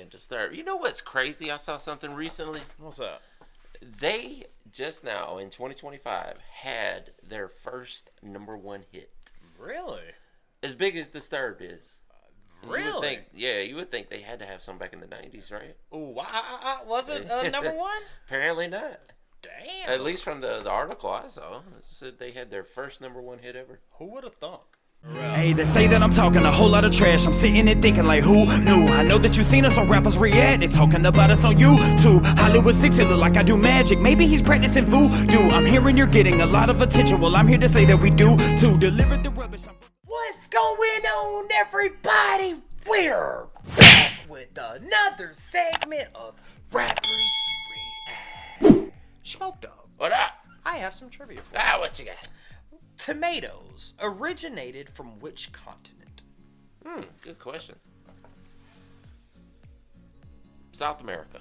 Disturbed. You know what's crazy? I saw something recently. What's up? They just now in 2025 had their first #1 hit. Really? As big as Disturbed is. Really? You would think they had to have some back in the 90s, right? Ooh, was it #1? Apparently not. Damn. At least from the article I saw, it said they had their first #1 hit ever. Who would have thunk? Hey, they say that I'm talking a whole lot of trash. I'm sitting and thinking like, who knew? I know that you seen us on rappers react. They talking about us on YouTube. Hollywood 6, it look like I do magic. Maybe he's practicing voodoo. I'm hearing you're getting a lot of attention. Well, I'm here to say that we do to deliver the rubbish. What's going on, everybody? We're back with another segment of Rappers React. Smoke Dog. What up? I have some trivia for you. What you got? Tomatoes originated from which continent? Good question. South America.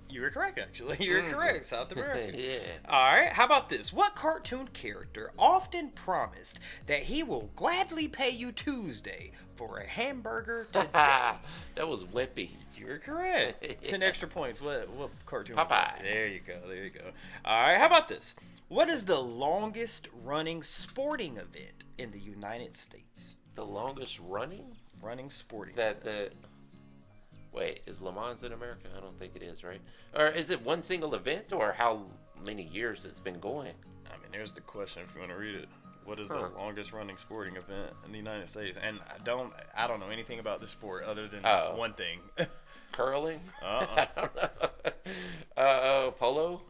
You were correct, actually. You're correct. South America. Yeah. All right. How about this? What cartoon character often promised that he will gladly pay you Tuesday for a hamburger today? That was Whippy. You're correct. 10 extra points. What cartoon? was Popeye. that? There you go. There you go. All right. How about this? What is the longest running sporting event in the United States? The longest running? Running sporting. Wait, is Le Mans in America? I don't think it is, right? Or is it one single event, or how many years it's been going? I mean, there's the question if you want to read it. What is the longest running sporting event in the United States? And I don't know anything about the sport other than one thing. Curling? I don't know. Polo?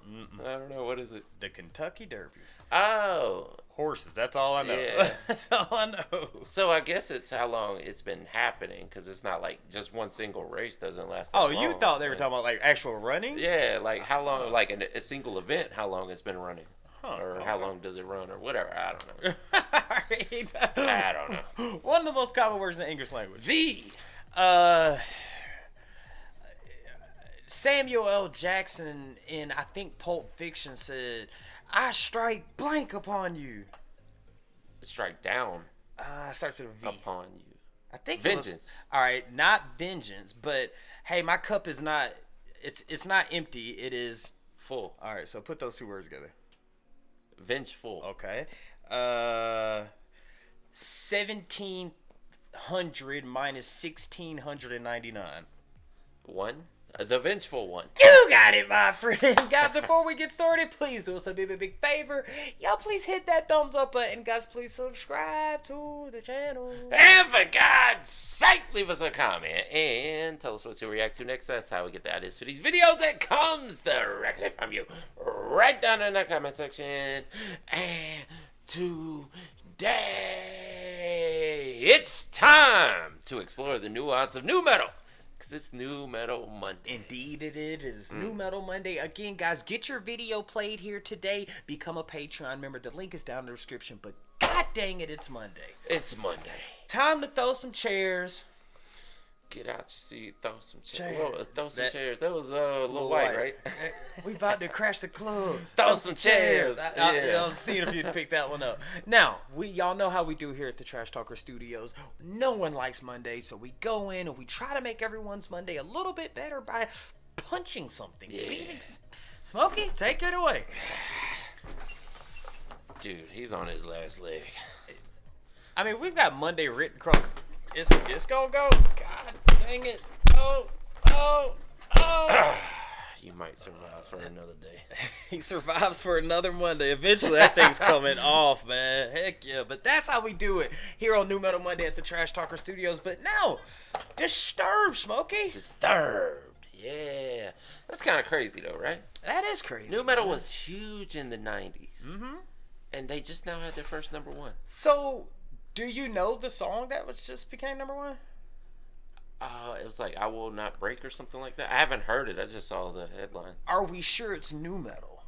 I don't know. What is it? The Kentucky Derby. Oh. Horses. That's all I know. Yeah. That's all I know. So I guess it's how long it's been happening, because it's not like just one single race doesn't last that long. Oh, you thought they were talking about like actual running? Yeah, like how long, like a single event, how long it's been running. Or how long does it run, or whatever. I don't know. I don't know. One of the most common words in the English language. Samuel L. Jackson in, I think, Pulp Fiction said, "I strike blank upon you." Strike down. Starts with a V. Upon you. I think Vengeance. All right, not vengeance, but hey, my cup is not. It's not empty. It is full. All right, so put those two words together. Vengeful. Okay. 1,700 minus 1,699. One. The Vengeful One. You got it, my friend. Guys, before we get started, please do us a big favor. Y'all please hit that thumbs up button. Guys, please subscribe to the channel. And for God's sake, leave us a comment and tell us what to react to next. That's how we get the ideas for these videos. That comes directly from you right down in the comment section. And today, it's time to explore the nuance of new metal. Because it's New Metal Monday. Indeed it is. New Metal Monday. Again, guys, get your video played here today. Become a Patreon member. The link is down in the description. But god dang it, it's Monday. It's Monday. Time to throw some chairs. Get out your seat. Throw some chairs. Throw some chairs. That was Lil White, right? We about to crash the club. Throw some chairs. I'm seeing if you'd pick that one up. Now, y'all know how we do here at the Trash Talker Studios. No one likes Monday, so we go in and we try to make everyone's Monday a little bit better by punching something. Yeah. Smokey, take it away. Dude, he's on his last leg. I mean, we've got Monday written across. It's gonna go. God dang it. Oh. You might survive for another day. He survives for another Monday. Eventually, that thing's coming off, man. Heck yeah. But that's how we do it here on New Metal Monday at the Trash Talker Studios. But now, Disturbed, Smokey. Disturbed. Yeah. That's kind of crazy, though, right? That is crazy. New metal was huge in the 90s. Mm-hmm. And they just now had their first #1. So, do you know the song that just became #1? It was like I Will Not Break or something like that. I haven't heard it. I just saw the headline. Are we sure it's new metal?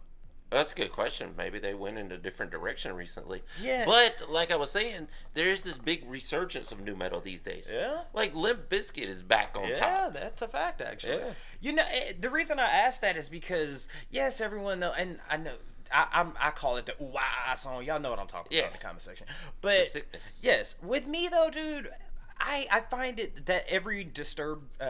That's a good question. Maybe they went in a different direction recently. Yeah. But like I was saying, there is this big resurgence of new metal these days. Yeah. Like Limp Bizkit is back on top. Yeah, that's a fact, actually. Yeah. You know, the reason I asked that is because, yes, everyone knows, and I know, I call it the ooh-ah song. Y'all know what I'm talking about in the comment section. But the sickness. Yes, with me though, dude, I find it that every Disturbed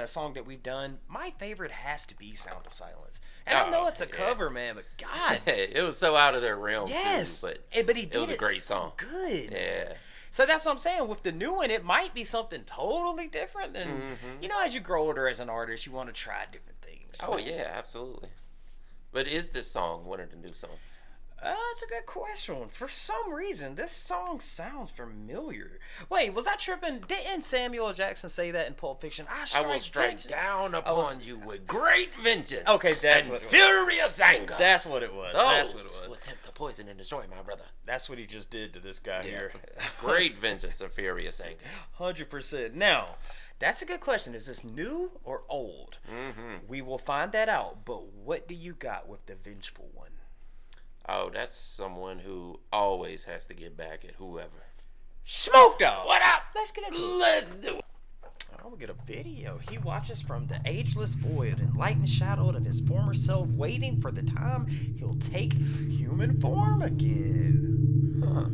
song that we've done, my favorite has to be Sound of Silence. And I know it's a cover, man, but God. It was so out of their realm, yes. too. But he did it was a great song. So good. Yeah. So that's what I'm saying. With the new one, it might be something totally different. And, you know, as you grow older as an artist, you want to try different things. Oh, yeah, absolutely. But is this song one of the new songs? That's a good question. For some reason, this song sounds familiar. Wait, was I tripping? Didn't Samuel Jackson say that in Pulp Fiction? I will strike down upon you with great vengeance. Okay, that's and what it was. Furious anger. That's what it was. That's what it was. Will attempt to poison and destroy my brother. That's what he just did to this guy here. Great vengeance and furious anger. 100%. Now, that's a good question. Is this new or old? We will find that out. But what do you got with the Vengeful One? Oh, that's someone who always has to get back at whoever. Smoke Dog. What up? Let's get into it. Let's do it. Oh, we get a video. He watches from the ageless void and light and shadow of his former self, waiting for the time he'll take human form again. Huh.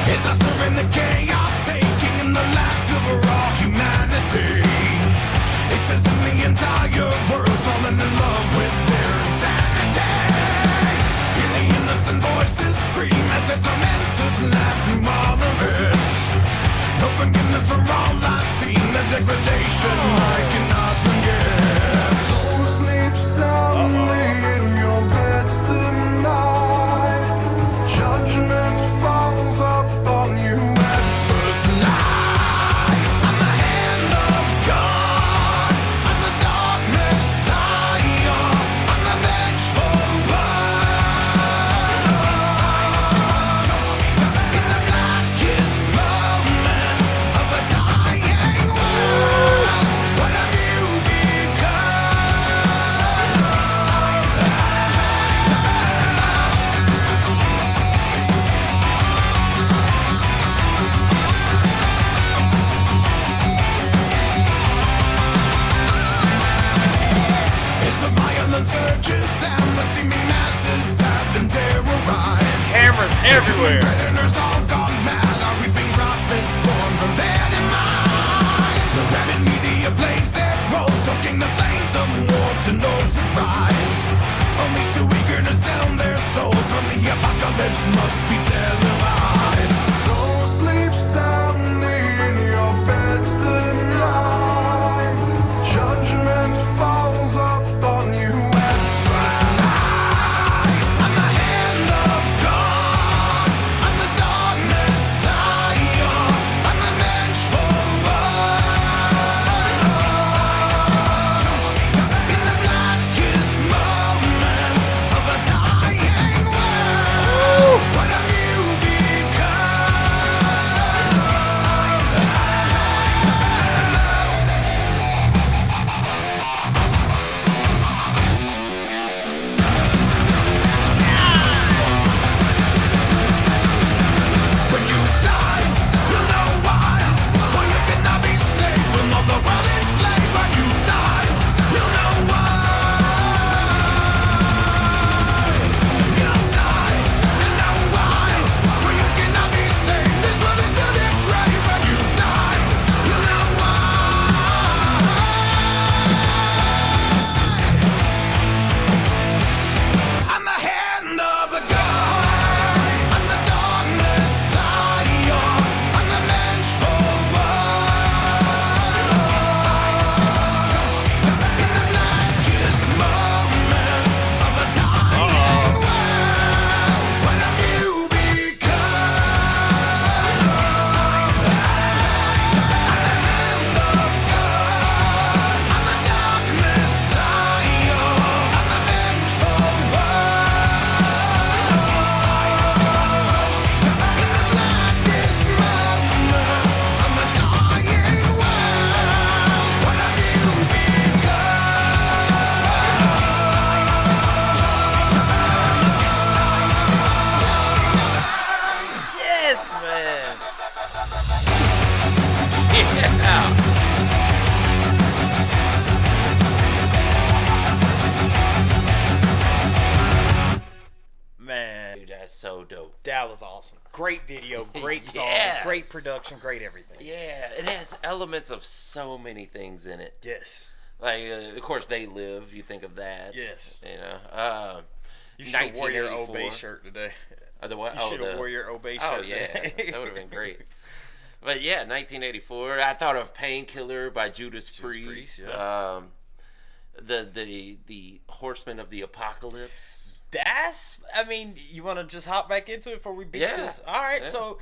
As I surrender the chaos, taking in the lack of raw humanity. It says in the entire world falling in love with their insanity. Hear the innocent voices scream as the tormentors laugh through all of it. No forgiveness for all I've seen, the degradation I cannot forget. So sleep soundly in your beds tonight. Judgment falls upon you at first light. I'm the hand of God. I'm the dark Messiah. I'm the vengeful one. In the blackest moment of a dying world, what have you become? It's a violent urges and the teeming masses have been terrorized. Cameras everywhere. Predators all gone mad, are reaping profits born from their demise. The rabid media blaze their roles, stoking the flames of war to no surprise. Only too eager to sell their souls from the apocalypse must be televised. So sleep soundly in your beds tonight. Judgment falls upon you at first light. I'm the hand of God. I'm the dark Messiah. I'm the vengeful one. In the blackest moment of a dying world, what have you become? dope. That was awesome. Great video, great song, Yes. great production, great everything. Yeah, it has elements of so many things in it. Yes. Like, of course, They Live. You think of that. Yes. You know. You should have wore your 1984. Obey shirt today. The what? You should have wore your Obey shirt. Oh yeah, today. that would have been great. But yeah, 1984. I thought of Painkiller by Judas Priest. Yeah. The Horsemen of the Apocalypse. I mean, you want to just hop back into it before we beat Yeah. this? All right, Yeah. so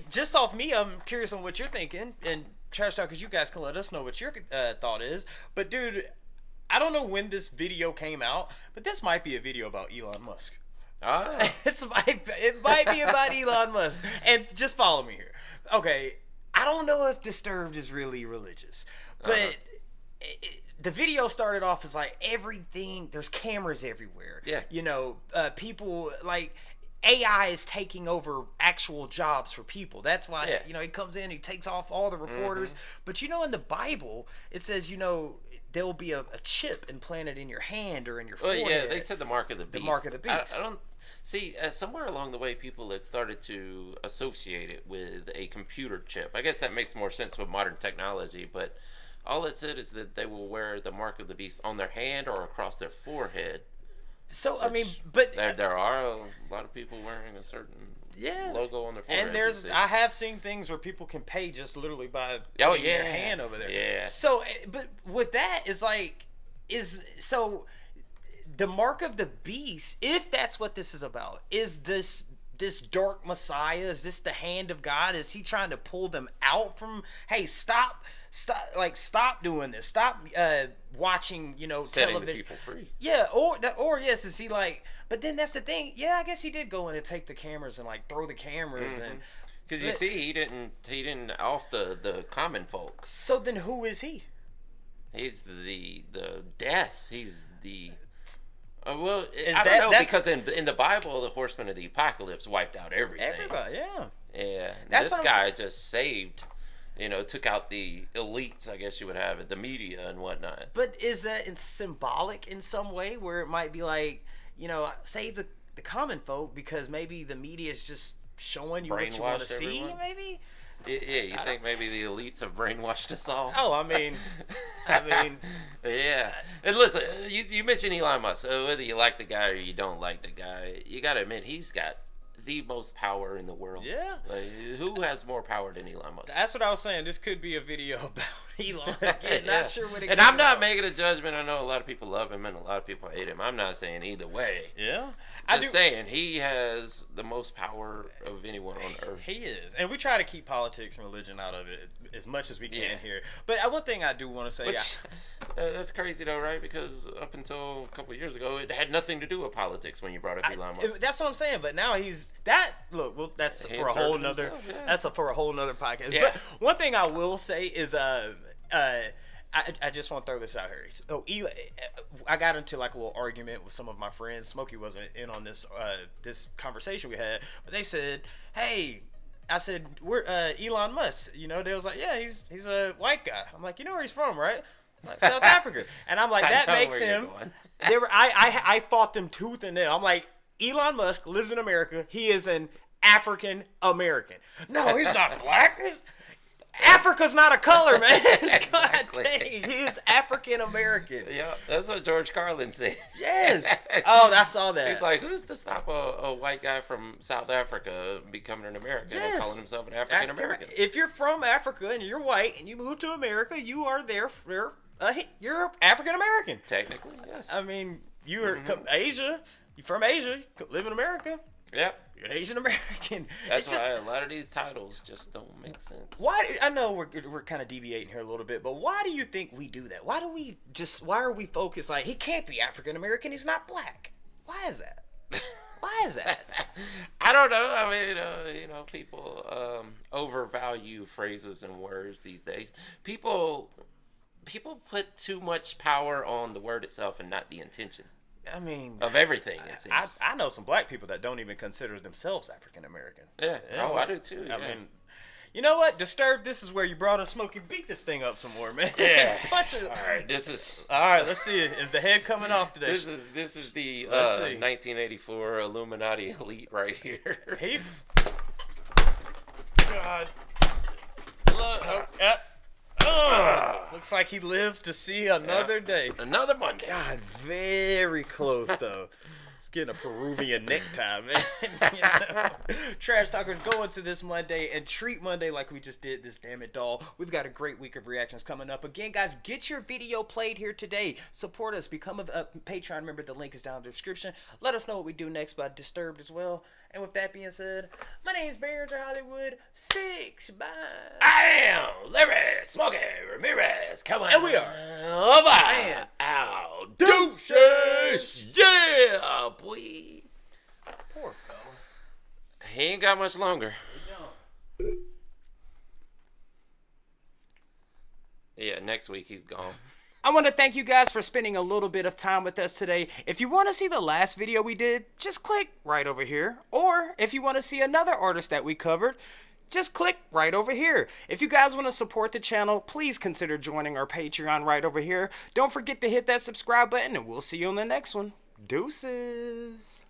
just off me, I'm curious on what you're thinking. And Trash Talkers, you guys can let us know what your thought is. But dude, I don't know when this video came out, but this might be a video about Elon Musk. Ah. It might be about Elon Musk. And just follow me here. Okay, I don't know if Disturbed is really religious, but the video started off as like everything. There's cameras everywhere. Yeah. You know, people like AI is taking over actual jobs for people. That's why, Yeah. you know, he comes in, he takes off all the reporters. But you know, in the Bible, it says, you know, there'll be a chip implanted in your hand or in your Well, forehead. yeah, they said the mark of the beast. The mark of the beast. I don't see somewhere along the way people had started to associate it with a computer chip. I guess that makes more sense with modern technology, but all it said is that they will wear the mark of the beast on their hand or across their forehead. So, I mean, Which but there are a lot of people wearing a certain logo on their forehead. And I have seen things where people can pay just literally by Oh, putting yeah. their hand over there. Yeah. So, but with that is like, so the mark of the beast, if that's what this is about, is this dark Messiah? Is this the hand of God? Is he trying to pull them out from, hey, stop doing this. Stop watching, you know, setting television. the people free. Yeah, or yes, is he like? But then that's the thing. Yeah, I guess he did go in and take the cameras and like throw the cameras and. Because you see, he didn't off the common folks. So then, who is he? He's the death. He's the. Well, Is I that- don't know, that's- because in the Bible, the Horsemen of the Apocalypse wiped out everything. Everybody, yeah. Yeah, That's this what I'm guy saying. just saved. You know, took out the elites, I guess you would have it, the media and whatnot. But is that symbolic in some way, where it might be like, you know, save the common folk because maybe the media is just showing you what you want to Brainwashed see, everyone? maybe? Yeah, you think maybe the elites have brainwashed us all? Oh, I mean, yeah. And listen, you mentioned Elon Musk. Whether you like the guy or you don't like the guy, you got to admit he's got the most power in the world. Yeah. Like, who has more power than Elon Musk? that's what I was saying. This could be a video about Elon. Again, Yeah. not sure what it And came I'm not out. making a judgment. I know a lot of people love him and a lot of people hate him. I'm not saying either way. Yeah. Just saying he has the most power of anyone on earth. He is, and we try to keep politics and religion out of it as much as we can Yeah. here. But one thing I do want to say, Which, that's crazy though, right? Because up until a couple of years ago, it had nothing to do with politics when you brought up Elon Musk. that's what I'm saying. But now he's that. Look, well, that's He for a whole inserted nother. himself, yeah. That's for a whole nother podcast. Yeah. But one thing I will say is, I just want to throw this out here. So I got into like a little argument with some of my friends. Smokey wasn't in on this this conversation we had, but they said, "Hey," I said, "We're Elon Musk." You know, they was like, "Yeah, he's a white guy." I'm like, "You know where he's from, right?" I'm like, South Africa, and I'm like, I that know makes where you're him. going. I fought them tooth and nail. I'm like, Elon Musk lives in America. He is an African American. No, he's not black. Africa's not a color, man. Exactly. God dang, he is African American. Yeah, that's what George Carlin said. Yes. Oh, I saw that. He's like, who's to stop a white guy from South Africa becoming an American and Yes. calling himself an African American? If you're from Africa and you're white and you move to America, you are there. You're African American. Technically, yes. I mean, you are Asia. You're from Asia. You live in America. Yep. You're an Asian American. That's It's why just, a lot of these titles just don't make sense. why? I know we're kind of deviating here a little bit, but why do you think we do that? Why are we focused like he can't be African American? He's not black. Why is that? Why is that? I don't know. I mean, you know, people overvalue phrases and words these days. People put too much power on the word itself and not the intention I mean, of everything. It seems. I know some black people that don't even consider themselves African American. Yeah. Oh, I do too. I yeah. mean, You know what? Disturbed, this is where you brought us Smokey. Beat this thing up some more, man. Yeah. Punch it. All right, this is. All right, let's see. Is the head coming off today? This is the Let's see. 1984 Illuminati elite right here. He's. God. Look. Looks like he lives to see another day. Another Monday. God, very close though. It's getting a Peruvian necktie, man. You know? Trash Talkers, go into this Monday and treat Monday like we just did this damn it doll. We've got a great week of reactions coming up. Again, guys, get your video played here today. Support us. Become a Patreon member. The link is down in the description. Let us know what we do next by Disturbed as well. And with that being said, my name is Vengeful Hollywood. 6. Bye. I am Larry Smokey Ramirez. Come on. And we are. Over. And out. Deuces. Yeah, boy. Poor fella. He ain't got much longer. Yeah, next week he's gone. I want to thank you guys for spending a little bit of time with us today. If you want to see the last video we did, just click right over here. Or if you want to see another artist that we covered, just click right over here. If you guys want to support the channel, please consider joining our Patreon right over here. Don't forget to hit that subscribe button, and we'll see you on the next one. Deuces.